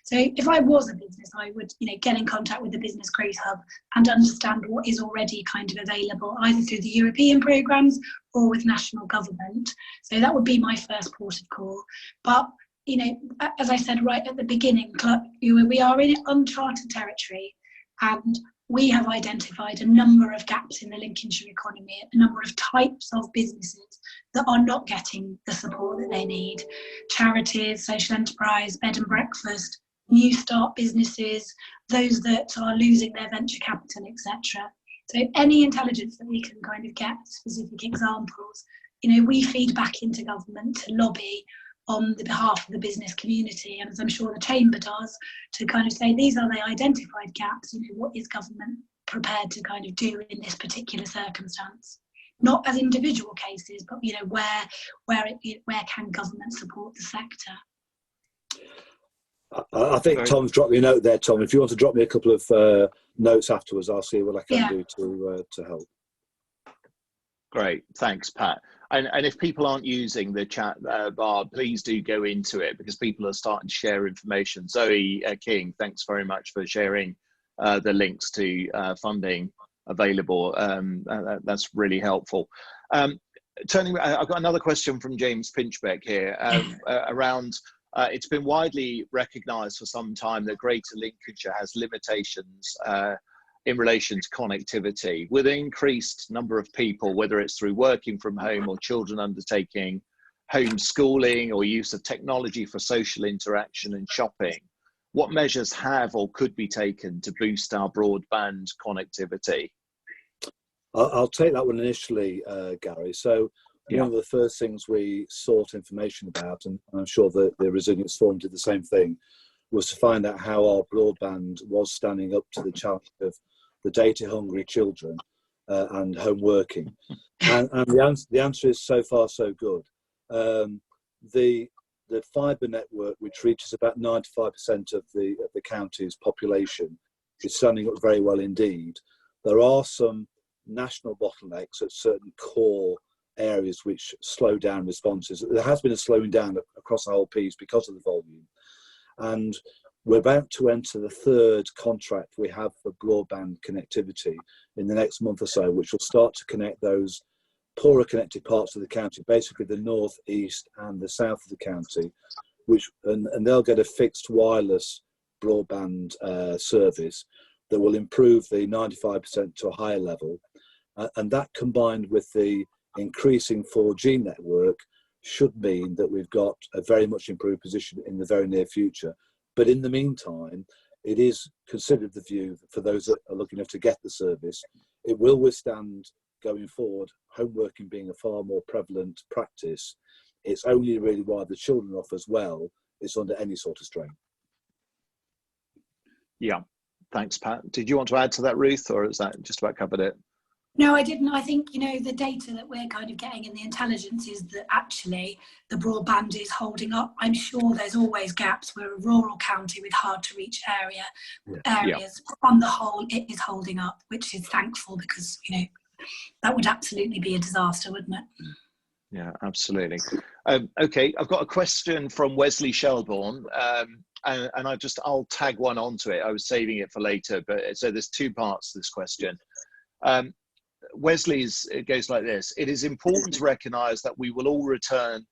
So if I was a business, I would, you know, get in contact with the Business Growth Hub and understand what is already kind of available, either through the European programmes or with national government. So that would be my first port of call. But, you know, as I said right at the beginning, we are in uncharted territory, and we have identified a number of gaps in the Lincolnshire economy, a number of types of businesses that are not getting the support that they need. Charities, social enterprise, bed and breakfast, new start businesses, those that are losing their venture capital, etc. So any intelligence that we can kind of get, specific examples, you know, we feed back into government to lobby on the behalf of the business community, and as I'm sure the Chamber does, to kind of say these are the identified gaps. You know, what is government prepared to kind of do in this particular circumstance? Not as individual cases, but, you know, where can government support the sector? I think Tom's dropped me a note there, Tom. If you want to drop me a couple of notes afterwards, I'll see what I can do to help. Great, thanks, Pat. And if people aren't using the chat bar, please do go into it, because people are starting to share information. Zoe King, thanks very much for sharing the links to funding available. That's really helpful. I've got another question from James Pinchbeck here around, it's been widely recognised for some time that Greater Lincolnshire has limitations in relation to connectivity. With an increased number of people, whether it's through working from home or children undertaking homeschooling or use of technology for social interaction and shopping, what measures have or could be taken to boost our broadband connectivity? I'll take that one initially, Gary. So one of the first things we sought information about, and I'm sure that the Resilience Forum did the same thing, was to find out how our broadband was standing up to the challenge of the data-hungry children and home working. And the answer is so far so good. The fibre network, which reaches about 95% of the county's population, is standing up very well indeed. There are some national bottlenecks at certain core areas which slow down responses. There has been a slowing down across the whole piece because of the volume. And we're about to enter the third contract we have for broadband connectivity in the next month or so, which will start to connect those poorer connected parts of the county, basically the north, east and the south of the county, and they'll get a fixed wireless broadband service that will improve the 95% to a higher level. And that, combined with the increasing 4G network, should mean that we've got a very much improved position in the very near future. But in the meantime, it is considered the view that for those that are lucky enough to get the service, it will withstand going forward, home working being a far more prevalent practice. It's only really while the children are off as well, it's under any sort of strain. Yeah, thanks, Pat. Did you want to add to that, Ruth, or is that just about covered it? No, I didn't. I think, the data that we're kind of getting in the intelligence is that actually the broadband is holding up. I'm sure there's always gaps. We're a rural county with hard to reach areas. Yeah. On the whole, it is holding up, which is thankful, because, that would absolutely be a disaster, wouldn't it? Yeah, absolutely. Okay, I've got a question from Wesley Shelbourne, and I'll tag one onto it. I was saving it for later, but so there's two parts to this question. It goes like this: it is important to recognise that we will all return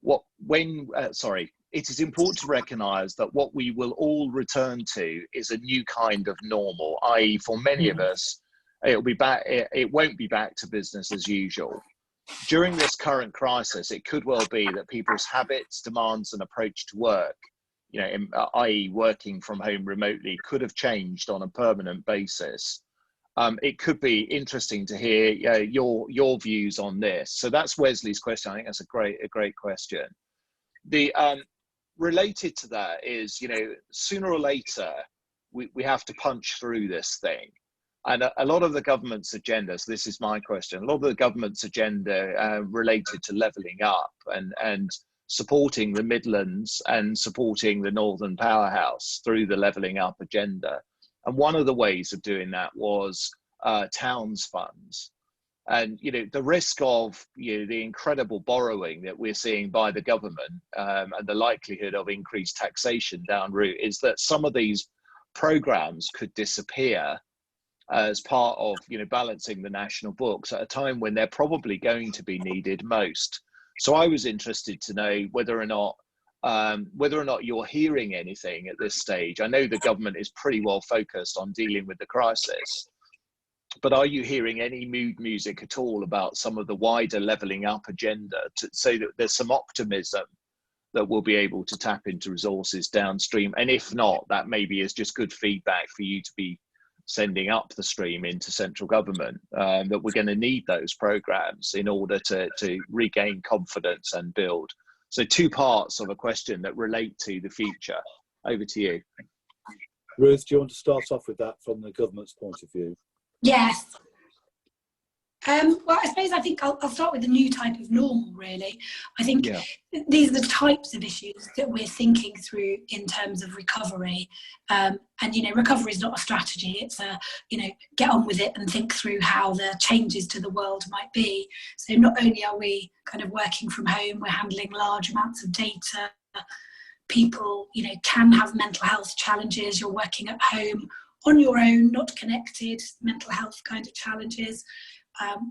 it is important to recognise that what we will all return to is a new kind of normal, i.e. for many of us, it won't be back to business as usual. During this current crisis, it could well be that people's habits, demands and approach to work, i.e. working from home remotely, could have changed on a permanent basis. It could be interesting to hear your views on this. So that's Wesley's question. I think that's a great question. The related to that is, sooner or later, we have to punch through this thing. And a lot of the government's agenda, so this is my question, a lot of the government's agenda related to levelling up and supporting the Midlands and supporting the Northern Powerhouse through the levelling up agenda. And one of the ways of doing that was towns funds. And, the risk of the incredible borrowing that we're seeing by the government and the likelihood of increased taxation down route is that some of these programs could disappear as part of balancing the national books at a time when they're probably going to be needed most. So I was interested to know whether or not you're hearing anything at this stage. I know the government is pretty well focused on dealing with the crisis, but are you hearing any mood music at all about some of the wider levelling up agenda to say that there's some optimism that we'll be able to tap into resources downstream? And if not, that maybe is just good feedback for you to be sending up the stream into central government, that we're going to need those programs in order to regain confidence and build. So two parts of a question that relate to the future. Over to you. Ruth, do you want to start off with that from the government's point of view? Yes. Well, I think I'll start with the new type of normal, really. I think these are the types of issues that we're thinking through in terms of recovery. And, recovery is not a strategy. It's get on with it and think through how the changes to the world might be. So not only are we kind of working from home, we're handling large amounts of data. People, can have mental health challenges. You're working at home on your own, not connected, mental health kind of challenges.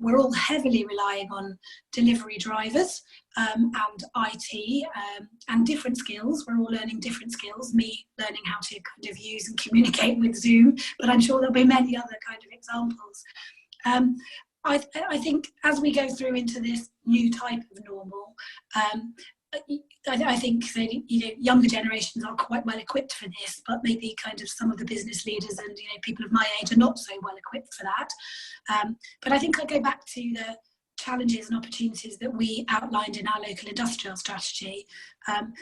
We're all heavily relying on delivery drivers and IT and different skills. We're all learning different skills, me learning how to kind of use and communicate with Zoom, but I'm sure there'll be many other kind of examples. I think as we go through into this new type of normal, I think that, you know, younger generations are quite well equipped for this, but maybe kind of some of the business leaders and, you know, people of my age are not so well equipped for that. But I think I go back to the challenges and opportunities that we outlined in our local industrial strategy,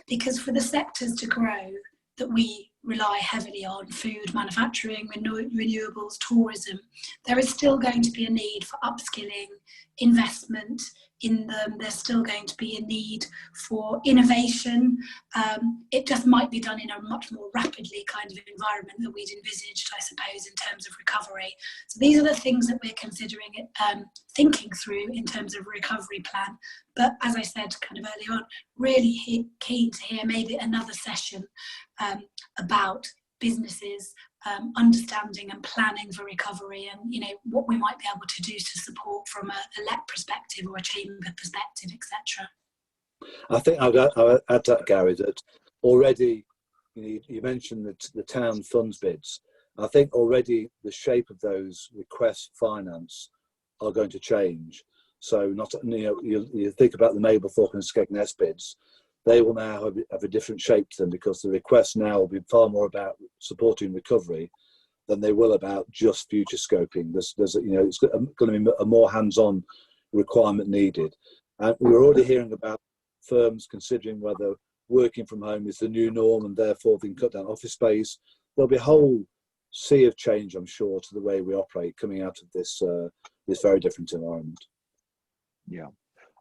because for the sectors to grow that we rely heavily on, food, manufacturing, renewables, tourism, there is still going to be a need for upskilling, investment in them. There's still going to be a need for innovation. It just might be done in a much more rapidly kind of environment that we'd envisaged, I suppose, in terms of recovery. So these are the things that we're considering, thinking through in terms of a recovery plan. But as I said kind of earlier on, really keen to hear maybe another session about businesses understanding and planning for recovery, and, you know, what we might be able to do to support from a LEP perspective or a chamber perspective, etc. I think I'd add that, Gary, that already, you know, you mentioned the town funds bids. I think already the shape of those requests for finance are going to change. So not, you know, you think about the Mablethorpe and Skegness bids, they will now have a different shape to them, because the requests now will be far more about supporting recovery than they will about just future scoping. There's you know, it's going to be a more hands-on requirement needed. And we're already hearing about firms considering whether working from home is the new norm and therefore they can cut down office space. There'll be a whole sea of change, I'm sure, to the way we operate coming out of this this very different environment. Yeah.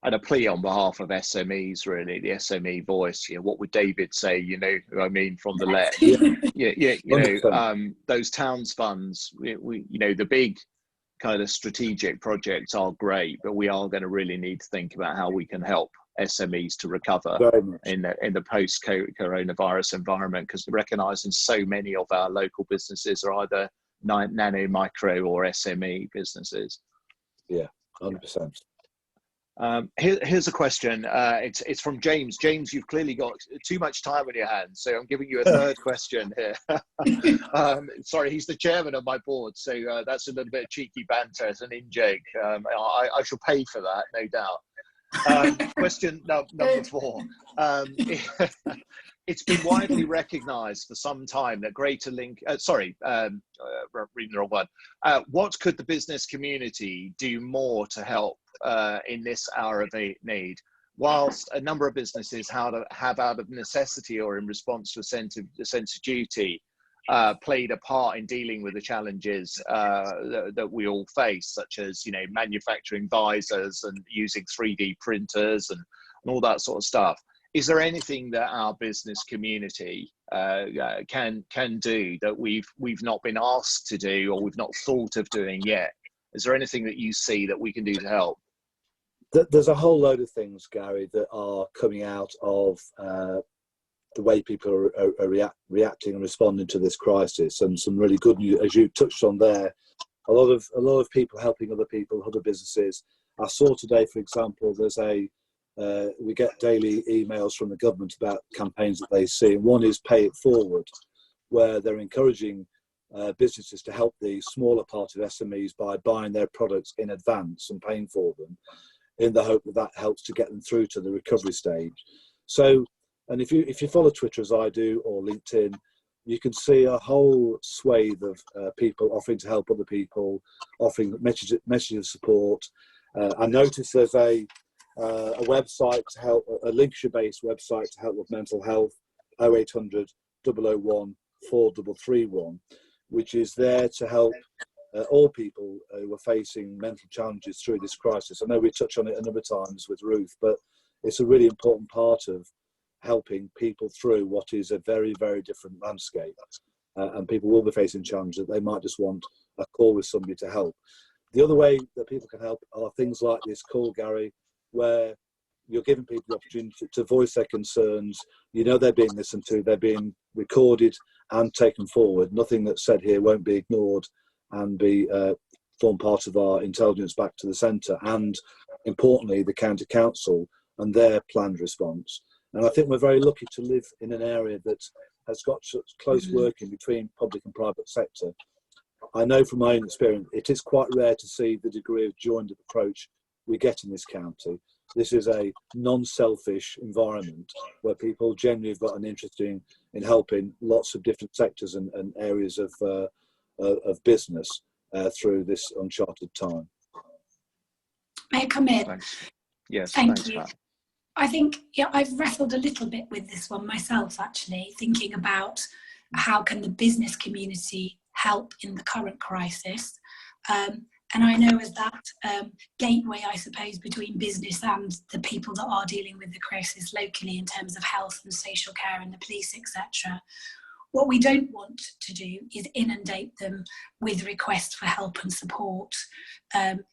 And a plea on behalf of SMEs, really, the SME voice. You know, what would David say? You know, I mean, from the LEP. Yeah, you know, those towns funds. We, you know, the big kind of strategic projects are great, but we are going to really need to think about how we can help SMEs to recover in the post-coronavirus environment, because we're recognising so many of our local businesses are either nano, micro, or SME businesses. Yeah, 100%. Here's a question. It's from James. James, you've clearly got too much time on your hands, so I'm giving you a third question here. Sorry, he's the chairman of my board, so that's a little bit of cheeky banter as an in-joke. I shall pay for that, no doubt. Question number 4. It's been widely recognised for some time that Greater Lincoln, reading the wrong one. What could the business community do more to help in this hour of need? Whilst a number of businesses have out of necessity or in response to a sense of duty, played a part in dealing with the challenges that we all face, such as, you know, manufacturing visors and using 3D printers and all that sort of stuff. Is there anything that our business community can do that we've not been asked to do or we've not thought of doing yet? Is there anything that you see that we can do to help? There's a whole load of things, Gary, that are coming out of the way people are reacting and responding to this crisis, and some really good news, as you touched on there. A lot of people helping other people, other businesses. I saw today, for example, there's we get daily emails from the government about campaigns that they see. One is Pay It Forward, where they're encouraging businesses to help the smaller part of SMEs by buying their products in advance and paying for them, in the hope that that helps to get them through to the recovery stage. So, and if you follow Twitter as I do, or LinkedIn, you can see a whole swathe of people offering to help other people, offering messages of support. I noticed there's a website to help, a Lincolnshire-based website to help with mental health, 0800 001 4331, which is there to help all people who are facing mental challenges through this crisis. I know we touched on it a number of times with Ruth, but it's a really important part of helping people through what is a very, very different landscape. And people will be facing challenges that they might just want a call with somebody to help. The other way that people can help are things like this call, Gary, where you're giving people the opportunity to voice their concerns. You know they're being listened to, they're being recorded and taken forward. Nothing that's said here won't be ignored and be form part of our intelligence back to the centre, and importantly the county council and their planned response. And I think we're very lucky to live in an area that has got such close working between public and private sector. I know from my own experience, it is quite rare to see the degree of joined approach we get in this county. This is a non-selfish environment where people generally have got an interest in helping lots of different sectors and areas of business through this uncharted time. May I come in? Thanks. Yes, Thank thanks, you. Pat. I think, yeah, I've wrestled a little bit with this one myself, actually, thinking about how can the business community help in the current crisis. And I know as that gateway, I suppose, between business and the people that are dealing with the crisis locally in terms of health and social care and the police, etc. What we don't want to do is inundate them with requests for help and support.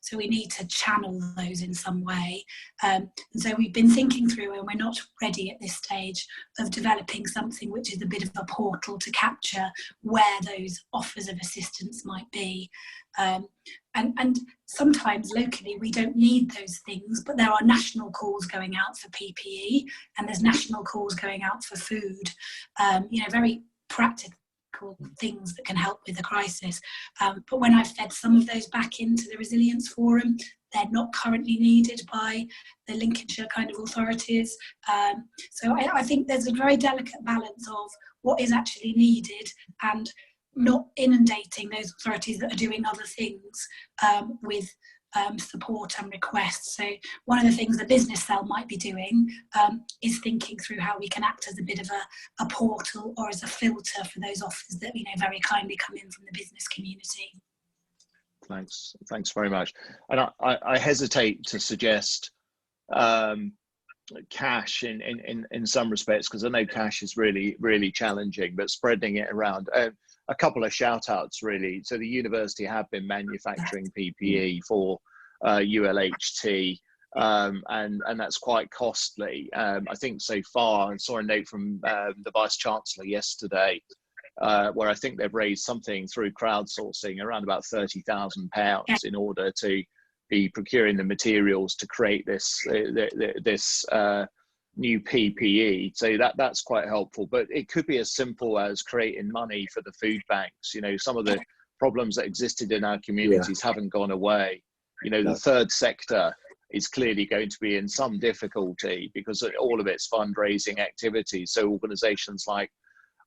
So we need to channel those in some way. And so we've been thinking through, and we're not ready at this stage, of developing something which is a bit of a portal to capture where those offers of assistance might be. And sometimes locally we don't need those things, but there are national calls going out for PPE, and there's national calls going out for food, very practical things that can help with the crisis. But when I've fed some of those back into the Resilience Forum, they're not currently needed by the Lincolnshire kind of authorities. So I think there's a very delicate balance of what is actually needed and not inundating those authorities that are doing other things with support and requests. So one of the things the business cell might be doing is thinking through how we can act as a bit of a portal or as a filter for those offers that very kindly come in from the business community. Thanks very much. And I hesitate to suggest cash in some respects, because I know cash is really challenging, but spreading it around. A couple of shout outs really. So the university have been manufacturing PPE for ULHT, and that's quite costly. I think so far, I saw a note from the Vice Chancellor yesterday, where I think they've raised something through crowdsourcing around about £30,000 in order to be procuring the materials to create this new PPE. So that's quite helpful, but it could be as simple as creating money for the food banks. Some of the problems that existed in our communities haven't gone away. The third sector is clearly going to be in some difficulty because all of its fundraising activities. So organisations like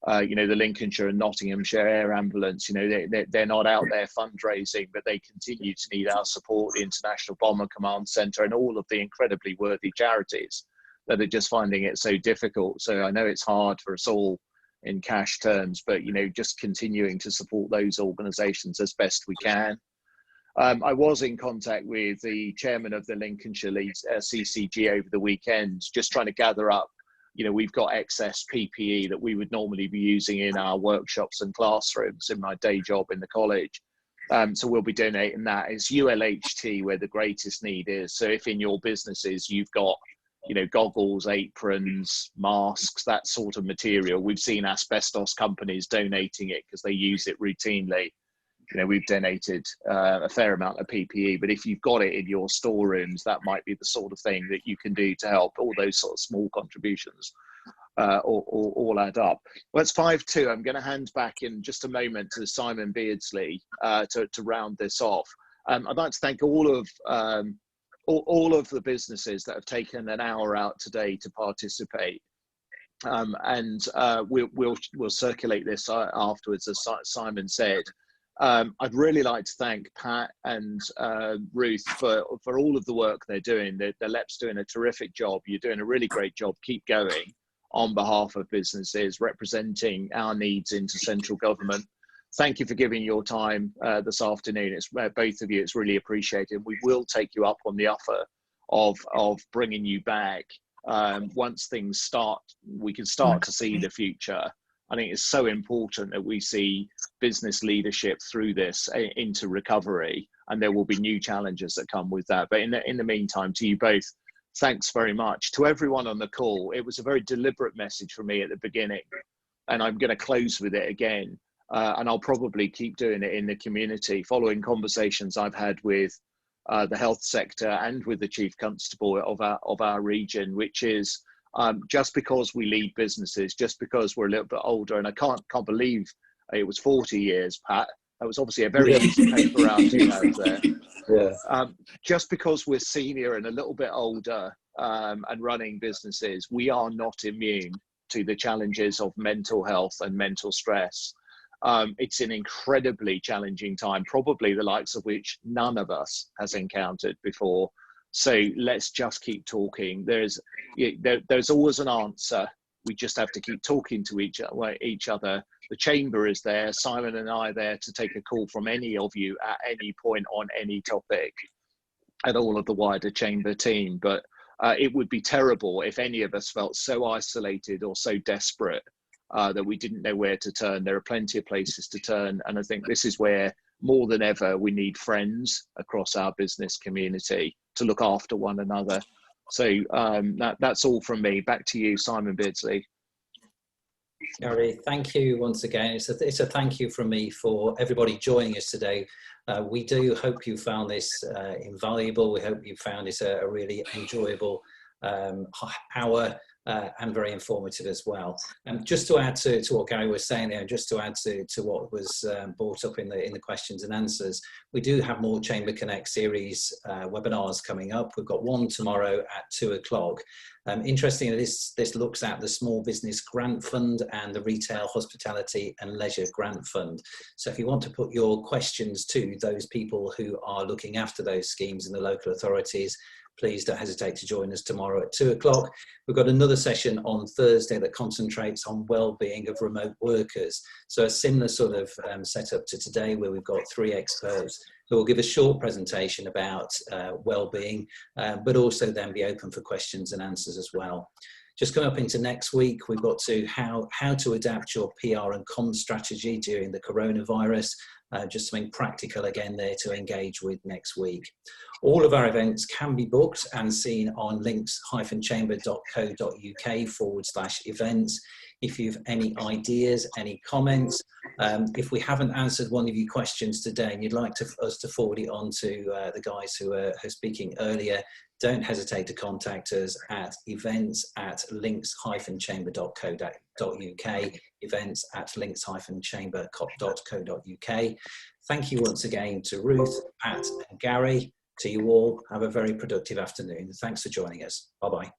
the Lincolnshire and Nottinghamshire Air Ambulance, they're not out there fundraising, but they continue to need our support. The International Bomber Command Centre and all of the incredibly worthy charities that are just finding it so difficult. So I know it's hard for us all in cash terms, but just continuing to support those organisations as best we can. I was in contact with the chairman of the Lincolnshire CCG over the weekend, just trying to gather up. We've got excess PPE that we would normally be using in our workshops and classrooms in my day job in the college. So we'll be donating that. It's ULHT where the greatest need is. So if in your businesses you've got goggles, aprons, masks, that sort of material. We've seen asbestos companies donating it because they use it routinely. We've donated a fair amount of PPE, but if you've got it in your storerooms, that might be the sort of thing that you can do to help. All those sort of small contributions all add up. Well, it's 5-2. I'm going to hand back in just a moment to Simon Beardsley to round this off. I'd like to thank all of the businesses that have taken an hour out today to participate, and we'll circulate this afterwards, as Simon said. I'd really like to thank Pat and Ruth for all of the work they're doing. The LEP's doing a terrific job. You're doing a really great job. Keep going on behalf of businesses, representing our needs into central government. Thank you for giving your time this afternoon. It's both of you. It's really appreciated. We will take you up on the offer of bringing you back once things start. We can start to see the future. I think it's so important that we see business leadership through this into recovery, and there will be new challenges that come with that. But in the meantime, to you both, thanks very much. To everyone on the call, it was a very deliberate message from me at the beginning, and I'm going to close with it again. and I'll probably keep doing it in the community, following conversations I've had with the health sector and with the Chief Constable of our region, which is just because we lead businesses, just because we're a little bit older, and I can't believe it was 40 years, Pat. That was obviously a very easy paper round you had there. Yeah. Just because we're senior and a little bit older and running businesses, we are not immune to the challenges of mental health and mental stress. It's an incredibly challenging time, probably the likes of which none of us has encountered before. So let's just keep talking. There's always an answer. We just have to keep talking to each other. The Chamber is there. Simon and I are there to take a call from any of you at any point on any topic, and all of the wider Chamber team. But it would be terrible if any of us felt so isolated or so desperate that we didn't know where to turn. There are plenty of places to turn. And I think this is where, more than ever, we need friends across our business community to look after one another. So that's all from me. Back to you, Simon Beardsley. Gary, thank you once again. It's a thank you from me for everybody joining us today. We do hope you found this invaluable. We hope you found it a really enjoyable hour and very informative as well. Just to add to what Gary was saying there, and just to add to what was brought up in the questions and answers, we do have more ChamberConnect series webinars coming up. We've got one tomorrow at 2 o'clock. Interestingly, this looks at the Small Business Grant Fund and the Retail, Hospitality and Leisure Grant Fund. So if you want to put your questions to those people who are looking after those schemes in the local authorities, please don't hesitate to join us tomorrow at 2 o'clock. We've got another session on Thursday that concentrates on well-being of remote workers. So a similar sort of setup to today, where we've got 3 experts who will give a short presentation about well-being, but also then be open for questions and answers as well. Just coming up into next week, we've got to how to adapt your PR and comms strategy during the coronavirus. Just something practical again there to engage with next week. All of our events can be booked and seen on links-chamber.co.uk/events. If you've any ideas, any comments, if we haven't answered one of your questions today and you'd like us to forward it on to the guys who are speaking earlier, don't hesitate to contact us at events@links-chamber.co.uk, events@links-chamber.co.uk. Thank you once again to Ruth, Pat and Gary. To you all, have a very productive afternoon. Thanks for joining us. Bye-bye.